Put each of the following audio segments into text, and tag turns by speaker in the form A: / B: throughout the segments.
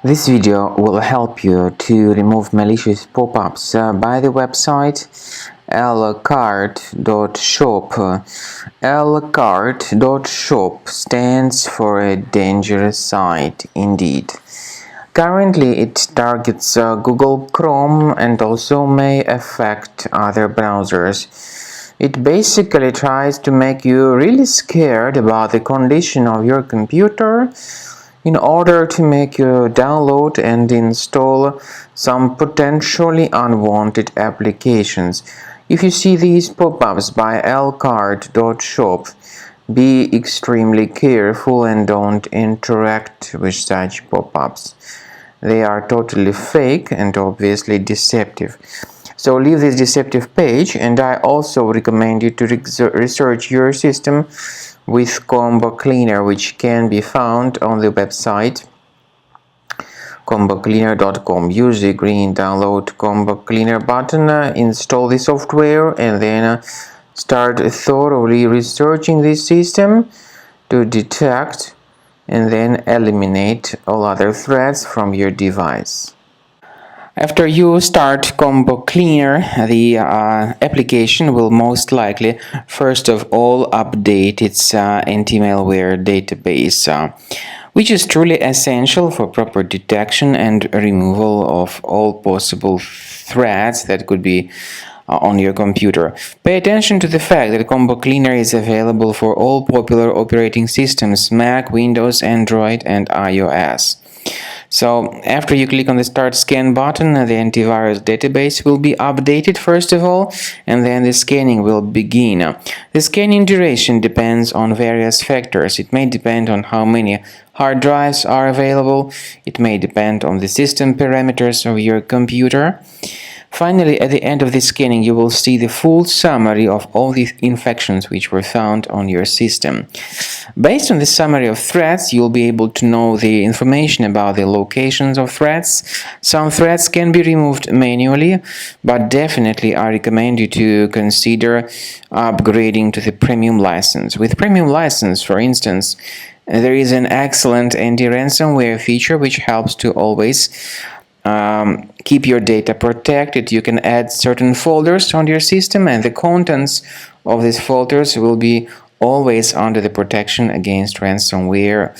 A: This video will help you to remove malicious pop-ups by the website Lcart.shop. Lcart.shop stands for a dangerous site indeed. Currently, it targets Google Chrome and also may affect other browsers. It basically tries to make you really scared about the condition of your computer in order to make you download and install some potentially unwanted applications. If you see these pop-ups by Lcart.shop, be extremely careful and don't interact with such pop-ups. They are totally fake and obviously deceptive. So leave this deceptive page, and I also recommend you to research your system with Combo Cleaner, which can be found on the website combocleaner.com. Use the green download Combo Cleaner button, install the software, and then start thoroughly researching this system to detect and then eliminate all other threats from your device. After you start Combo Cleaner, the application will most likely first of all update its anti-malware database, which is truly essential for proper detection and removal of all possible threats that could be on your computer. Pay attention to the fact that Combo Cleaner is available for all popular operating systems: Mac, Windows, Android, and iOS. So after you click on the Start Scan button, the antivirus database will be updated first of all, and then the scanning will begin. The scanning duration depends on various factors. It may depend on how many hard drives are available. It may depend on the system parameters of your computer. Finally, at the end of the scanning, you will see the full summary of all the infections which were found on your system. Based on the summary of threats, you'll be able to know the information about the locations of threats. Some threats can be removed manually, but definitely I recommend you to consider upgrading to the premium license. With premium license, for instance, there is an excellent anti-ransomware feature which helps to always keep your data protected. You can add certain folders on your system, and the contents of these folders will be always under the protection against ransomware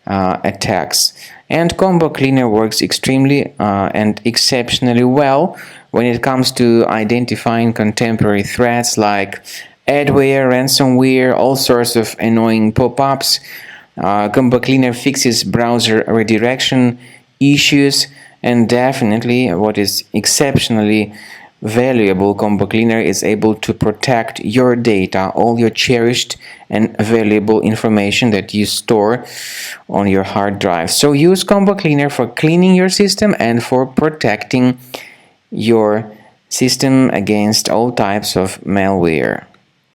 A: attacks. And Combo Cleaner works extremely and exceptionally well when it comes to identifying contemporary threats like adware, ransomware, all sorts of annoying pop-ups. Combo Cleaner fixes browser redirection issues. And definitely, what is exceptionally valuable, Combo Cleaner is able to protect your data, all your cherished and valuable information that you store on your hard drive. So use Combo Cleaner for cleaning your system and for protecting your system against all types of malware.